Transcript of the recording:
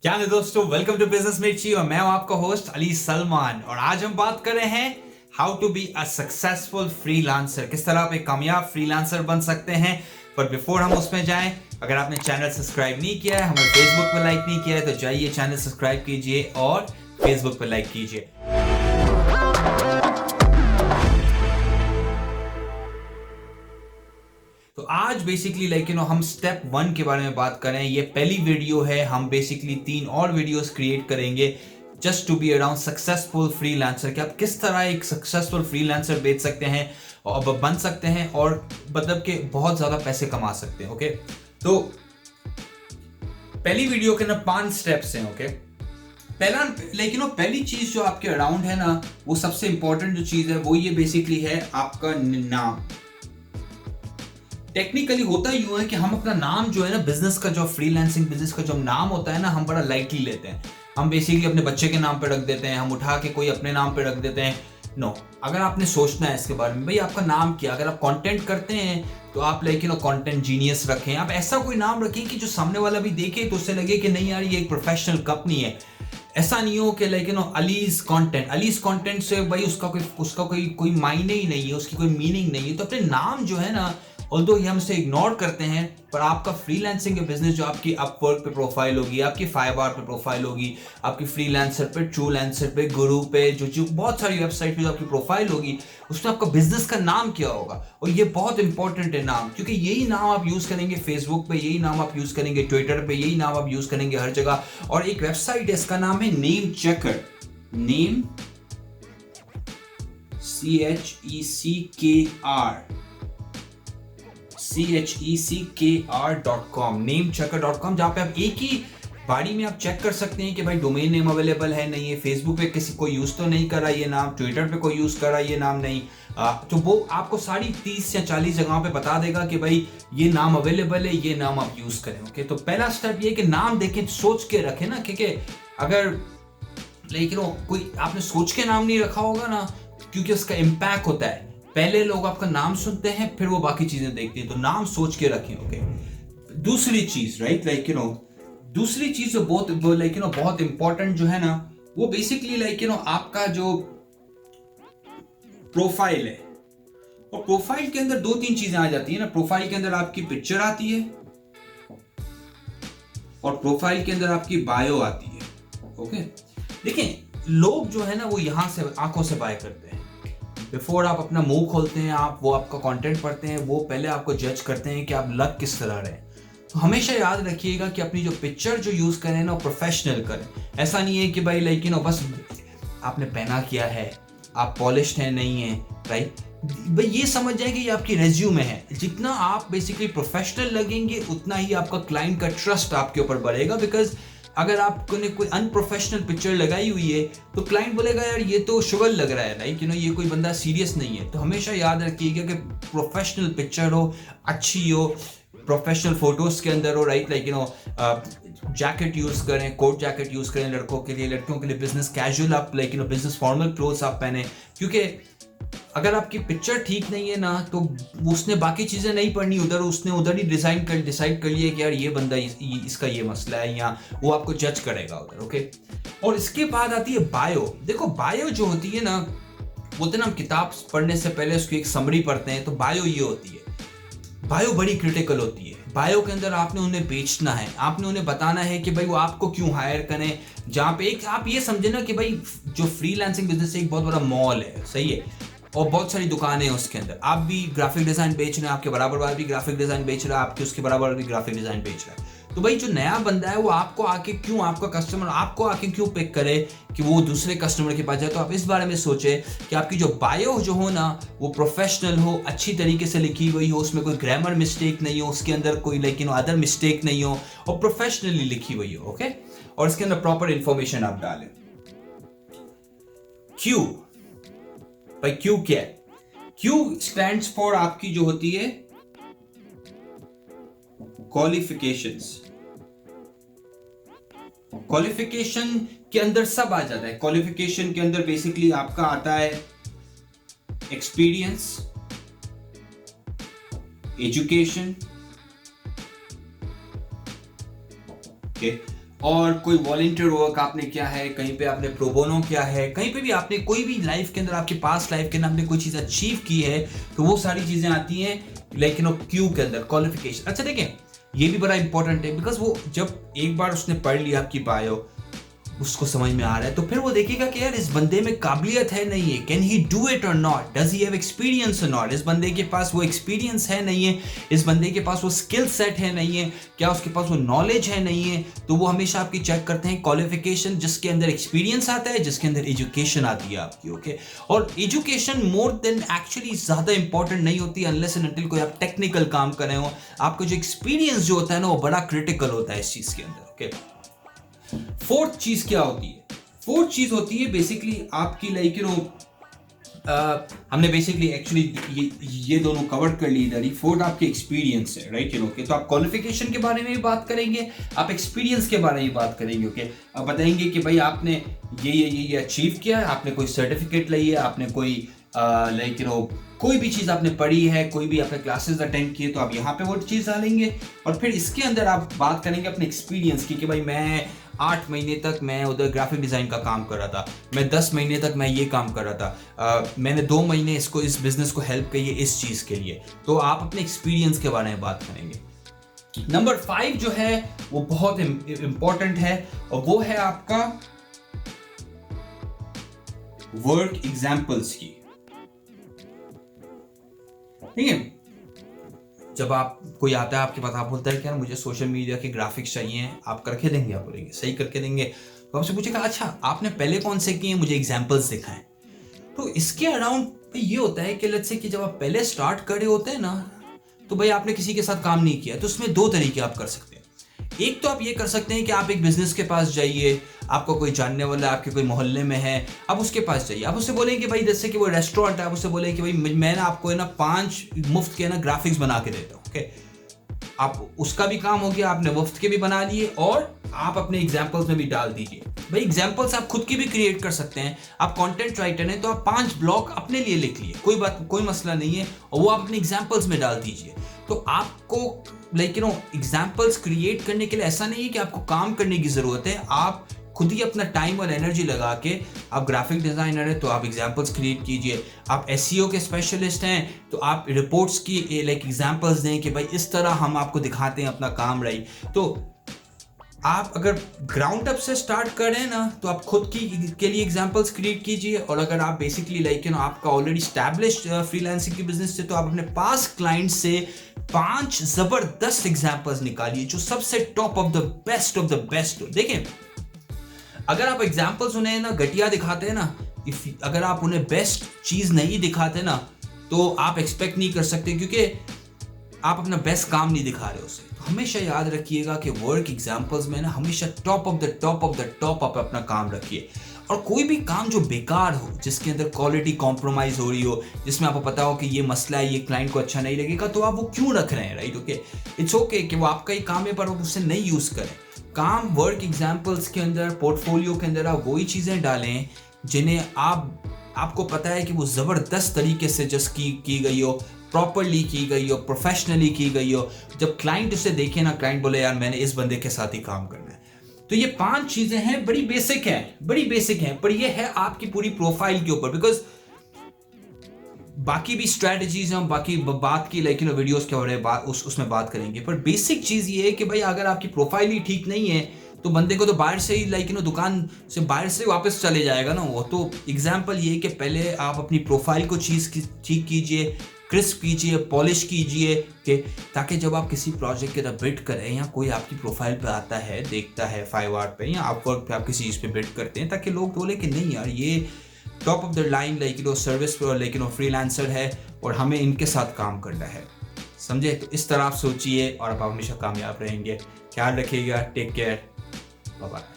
क्या है दोस्तों, वेलकम टू बिजनेस मिर्ची और मैं हूं आपका होस्ट अली सलमान। और आज हम बात कर रहे हैं how to be a successful freelancer, किस तरह आप एक कामयाब फ्रीलांसर बन सकते हैं। पर बिफोर हम उसमें जाएं, अगर आपने चैनल सब्सक्राइब नहीं किया है, हमें फेसबुक पर लाइक नहीं किया है, तो जाइए चैनल सब्सक्राइब कीजिए और फेसबुक पर लाइक कीजिए। तो आज बेसिकली हम स्टेप 1 के बारे में बात करें। ये पहली वीडियो है, हम बेसिकली 3 और वीडियोस क्रिएट करेंगे just to be around successful freelancer, कि आप किस तरह एक सक्सेसफुल फ्रीलांसर बेच सकते हैं और बन सकते हैं और मतलब कि बहुत ज्यादा पैसे कमा सकते हैं। ओके, तो पहली वीडियो के ना 5 स्टेप्स हैं। ओके, पहला पहली चीज जो आपके अराउंड है ना, वो सबसे इंपॉर्टेंट जो चीज है वो ये बेसिकली है आपका नाम। टेक्निकली होता यूं है कि हम अपना नाम जो है ना, बिजनेस का जो फ्रीलांसिंग बिजनेस का जो नाम होता है ना, हम बड़ा लाइटली लेते हैं। हम बेसिकली अपने बच्चे के नाम पे रख देते हैं, हम उठा के कोई अपने नाम पे रख देते हैं। नो, अगर आपने सोचना है इसके बारे में, भाई आपका नाम क्या, अगर आप कंटेंट करते हैं तो आप कंटेंट जीनियस रखें। आप ऐसा कोई नाम रखें कि जो सामने वाला भी देखे तो उससे लगे कि नहीं यार, ये एक प्रोफेशनल कंपनी है। ऐसा नहीं हो कि अलीज कंटेंट से भाई उसका कोई मायने ही नहीं है, उसकी कोई मीनिंग नहीं है। तो अपने नाम जो है ना, ऑल्दो ये हम इसे इग्नोर करते हैं, पर आपका फ्रीलांसिंग का बिजनेस जो आपकी अपवर्क पे प्रोफाइल होगी, आपकी फाइवर पे प्रोफाइल होगी, आपकी फ्रीलांसर पे, ट्रूलांसर पे, गुरु पे, जो बहुत सारी वेबसाइट पे जो आपकी प्रोफाइल होगी, उसमें आपका बिजनेस का नाम क्या होगा। और ये बहुत इंपॉर्टेंट है नाम, क्योंकि यही नाम आप यूज करेंगे फेसबुक पे, यही नाम आप यूज करेंगे ट्विटर पे, यही नाम आप यूज करेंगे हर जगह। और एक वेबसाइट है, इसका नाम है name checker. Name CHECKR namechecker.com, जहां पे आप एक ही बारी में आप चेक कर सकते हैं कि भाई डोमेन नेम अवेलेबल है नहीं है, फेसबुक पे किसी कोई यूज तो नहीं कर रहा ये नाम, ट्विटर पे कोई यूज कर रहा ये नाम नहीं। तो वो आपको सारी 30 या 40 जगहों पे बता देगा कि भाई ये नाम अवेलेबल है, ये नाम आप यूज करें। ओके, तो पहला स्टेप ये कि नाम देखें, सोच के रखें ना, क्योंकि अगर कोई आपने सोच के नाम नहीं रखा होगा ना, क्योंकि उसका इम्पैक्ट होता है। पहले लोग आपका नाम सुनते हैं, फिर वो बाकी चीजें देखते हैं। तो नाम सोच के रखें। ओके, दूसरी चीज दूसरी चीज जो बहुत इंपॉर्टेंट जो है ना, वो बेसिकली आपका जो प्रोफाइल है। और प्रोफाइल के अंदर 2-3 चीजें आ जाती है ना। प्रोफाइल के अंदर आपकी पिक्चर आती है और प्रोफाइल के अंदर आपकी बायो आती है। ओके, देखिए लोग जो है ना, वो यहां से आंखों से बाय करते हैं। बिफोर आप अपना मुंह खोलते हैं, वो आपका कंटेंट पढ़ते हैं, वो पहले आपको जज करते हैं कि आप लग किस तरह रहे। तो हमेशा याद रखिएगा कि अपनी जो पिक्चर जो यूज करें ना, वो प्रोफेशनल करें। ऐसा नहीं है कि भाई बस आपने पहना किया है, आप पॉलिश्ड है नहीं है, राइट। भाई ये समझ जाए कि ये आपकी रेज्यूमे है। जितना आप बेसिकली प्रोफेशनल लगेंगे, उतना ही आपका क्लाइंट का ट्रस्ट आपके ऊपर बढ़ेगा। बिकॉज अगर आपने कोई अनप्रोफेशनल पिक्चर लगाई हुई है तो क्लाइंट बोलेगा यार ये तो शुगर लग रहा है, लाइक ये कोई बंदा सीरियस नहीं है। तो हमेशा याद रखिएगा कि प्रोफेशनल पिक्चर हो, अच्छी हो, प्रोफेशनल फोटोज के अंदर हो, राइट। जैकेट यूज करें, कोट जैकेट यूज करें लड़कों के लिए, लड़कियों के लिए बिजनेस कैजुअल आप बिजनेस फॉर्मल क्लोथ्स आप पहने। क्योंकि अगर आपकी पिक्चर ठीक नहीं है ना, तो उसने बाकी चीजें नहीं पढ़नी, उसने उधर ही डिसाइड कर लिया कि यार ये बंदा इसका ये मसला है, या वो आपको जज करेगा उधर। ओके, और इसके बाद आती है बायो। देखो बायो जो होती है ना, बोलते ना हम किताब पढ़ने से पहले उसकी एक समरी पढ़ते हैं, तो बायो ये होती है। बायो बड़ी क्रिटिकल होती है। बायो के अंदर आपने उन्हें बेचना है, आपने उन्हें बताना है कि भाई वो आपको क्यों हायर करें। जहां पे एक आप ये समझे ना कि भाई जो फ्रीलांसिंग बिजनेस एक बहुत बड़ा मॉल है, सही है, और बहुत सारी दुकानें हैं उसके अंदर। आप भी ग्राफिक डिजाइन बेच रहे हैं, आपके बराबर वाला भी ग्राफिक डिजाइन बेच रहा है, आपके उसके बराबर भी ग्राफिक डिजाइन बेच रहा है। तो भाई जो नया बंदा है वो आपको आके क्यों, आपका कस्टमर आपको आके क्यों पिक करे कि वो दूसरे कस्टमर के पास जाए। तो आप इस बारे में सोचे कि आपकी जो बायो जो हो ना, वो प्रोफेशनल हो, अच्छी तरीके से लिखी हुई हो, उसमें कोई ग्रामर मिस्टेक नहीं हो, उसके अंदर कोई अदर मिस्टेक नहीं हो, और प्रोफेशनली लिखी हुई हो। ओके, और इसके अंदर प्रॉपर इंफॉर्मेशन आप डालें। क्यू, भाई क्यू क्या है? क्यू स्टैंड्स फॉर आपकी जो होती है क्वालिफिकेशंस। क्वालिफिकेशन के अंदर सब आ जाता है। क्वालिफिकेशन के अंदर बेसिकली आपका आता है एक्सपीरियंस, एजुकेशन, ओके, और कोई वॉलंटियर वर्क आपने किया है, कहीं पे आपने प्रोबोनो किया है, कहीं पे भी आपने कोई भी लाइफ के अंदर, आपके पास लाइफ के अंदर आपने कोई चीज़ अचीव की है, तो वो सारी चीज़ें आती हैं लेकिन क्यू के अंदर, क्वालिफिकेशन। अच्छा देखें, ये भी बड़ा इंपॉर्टेंट है, बिकॉज वो जब एक बार उसने पढ़ लिया आपकी बायो, उसको समझ में आ रहा है, तो फिर वो देखेगा कि यार इस बंदे में काबिलियत है नहीं है, कैन ही डू इट और not, does he have experience और नॉट, इस बंदे के पास वो एक्सपीरियंस है नहीं है, इस बंदे के पास वो स्किल सेट है नहीं है, क्या उसके पास वो नॉलेज है नहीं है। तो वो हमेशा आपकी चेक करते हैं क्वालिफिकेशन, जिसके अंदर एक्सपीरियंस आता है, जिसके अंदर एजुकेशन आती है आपकी, ओके। और एजुकेशन मोर देन एक्चुअली ज़्यादा इंपॉर्टेंट नहीं होती अनलेस एंड अनटिल कोई आप टेक्निकल काम कर रहे हो। आपका जो एक्सपीरियंस जो होता है ना, वो बड़ा क्रिटिकल होता है इस चीज़ के अंदर, ओके। फोर्थ चीज क्या होती है? फोर्थ चीज होती है बेसिकली आपकी लाइक हमने बेसिकली एक्चुअली ये दोनों कवर कर ली इधर ही। फोर्थ आपके एक्सपीरियंस है, राइट, ओके। तो आप क्वालिफिकेशन के बारे में भी बात करेंगे, आप एक्सपीरियंस के बारे में बात करेंगे, ओके। आप बताएंगे कि भाई आपने ये अचीव किया है, आपने कोई सर्टिफिकेट ली है, आपने कोई लाइक कोई भी चीज़ आपने पढ़ी है, कोई भी आपने क्लासेस अटेंड किए, तो आप यहाँ पे वो चीज़ डालेंगे। और फिर इसके अंदर आप बात करेंगे अपने एक्सपीरियंस की कि भाई मैं 8 महीने तक मैं उधर ग्राफिक डिज़ाइन का काम कर रहा था, मैं 10 महीने तक मैं ये काम कर रहा था, मैंने 2 महीने इस बिजनेस को हेल्प की है इस चीज़ के लिए। तो आप अपने एक्सपीरियंस के बारे में बात करेंगे। नंबर 5 जो है वो बहुत इंपॉर्टेंट है, और वो है आपका वर्क एग्जाम्पल्स की, ठीक है। जब आप कोई आता है आपके पास, आप बोलता है कि यार मुझे सोशल मीडिया के ग्राफिक्स चाहिए, आप करके देंगे? आप बोलेंगे सही करके देंगे। तो आपसे पूछेगा अच्छा आपने पहले कौन से किए, मुझे एग्जांपल्स दिखाएं। तो इसके अराउंड ये होता है कि लेट्स से कि जब आप पहले स्टार्ट कर रहे होते हैं ना, तो भाई आपने किसी के साथ काम नहीं किया, तो उसमें 2 तरीके आप कर सकते हैं। एक तो आप ये कर सकते हैं कि आप एक बिजनेस के पास जाइए, आपको कोई जानने वाला आपके कोई मोहल्ले में है, आप उसके पास जाइए, आप उससे बोलें कि भाई जैसे कि वो रेस्टोरेंट है, आप उससे बोलें कि भाई मैं ना आपको है ना 5 मुफ्त के ना ग्राफिक्स बना के देता हूँ, ओके। आप उसका भी काम हो गया, आपने मुफ्त के भी बना लिए, और आप अपने एग्जाम्पल्स में भी डाल दीजिए। भाई एग्जाम्पल्स आप खुद की भी क्रिएट कर सकते हैं, आप कंटेंट राइटर हैं तो आप 5 ब्लॉग अपने लिए लिख लिए, कोई मसला नहीं है, और वो आप अपने एग्जाम्पल्स में डाल दीजिए। तो आपको लाइक एग्जाम्पल्स क्रिएट करने के लिए ऐसा नहीं है कि आपको काम करने की जरूरत है, आप खुद ही अपना टाइम और एनर्जी लगा के, आप ग्राफिक डिजाइनर है तो आप एग्जाम्पल्स क्रिएट कीजिए, आप एसईओ के स्पेशलिस्ट हैं तो आप रिपोर्ट्स की लाइक एग्जाम्पल्स दें कि भाई इस तरह हम आपको दिखाते हैं अपना काम, रही। तो आप अगर ग्राउंड अप से स्टार्ट करें ना, तो आप खुद के लिए एग्जांपल्स क्रिएट कीजिए, और अगर आप बेसिकली लाइक आपका ऑलरेडी स्टैब्लिश्ड फ्रीलांसिंग की बिजनेस है, तो आप अपने पास क्लाइंट से 5 जबरदस्त एग्जांपल्स निकालिए जो सबसे टॉप ऑफ द बेस्ट हो। देखें, अगर आप एग्जांपल्स उन्हें ना घटिया दिखाते हैं ना, अगर आप उन्हें बेस्ट चीज नहीं दिखाते ना, तो आप एक्सपेक्ट नहीं कर सकते, क्योंकि आप अपना बेस्ट काम नहीं दिखा रहे उसे। तो हमेशा याद रखिएगा कि वर्क एग्जांपल्स में ना हमेशा टॉप ऑफ द टॉप आप अपना काम रखिए। और कोई भी काम जो बेकार हो, जिसके अंदर क्वालिटी कॉम्प्रोमाइज हो रही हो, जिसमें आपको पता हो कि ये मसला है, ये क्लाइंट को अच्छा नहीं लगेगा, तो आप वो क्यों रख रहे हैं, राइट, ओके। इट्स ओके कि वो आपका ही काम है पर आप उसे नहीं यूज करें। काम वर्क एग्जांपल्स के अंदर, पोर्टफोलियो के अंदर आप वही चीजें डालें जिन्हें आपको पता है कि वो जबरदस्त तरीके से जस्ट की गई हो, प्रॉपरली की गई हो, प्रोफेशनली की गई हो। जब क्लाइंट उसे देखे ना, क्लाइंट बोले यार मैंने इस बंदे के साथ ही काम करना है। तो ये 5 चीजें हैं, बड़ी बेसिक हैं, पर ये है आपकी पूरी प्रोफाइल के ऊपर, बिकॉज बाकी भी स्ट्रेटजीज हैं, बाकी बात की लाइक वीडियोस के बारे में उसमें बात करेंगे, पर बेसिक चीज ये है कि भाई अगर आपकी प्रोफाइल ही ठीक नहीं है, तो बंदे को तो बाहर से ही लाइक दुकान से बाहर से वापस चले जाएगा ना वो। तो एग्जाम्पल ये है कि पहले आप अपनी प्रोफाइल को ठीक कीजिए, क्रिस्प कीजिए, पॉलिश कीजिए, कि ताकि जब आप किसी प्रोजेक्ट के तरफ बिड करें, या कोई आपकी प्रोफाइल पे आता है, देखता है फाइवआर्ट पे या अपवर्क पे आप किसी चीज़ पे बिड करते हैं, ताकि लोग बोले कि नहीं यार ये top of the line like service like freelancer है और हमें इनके साथ काम करना है, समझे। तो इस तरह आप सोचिए और आप हमेशा कामयाब रहेंगे। ख्याल रखिएगा, टेक केयर, बाय बाय।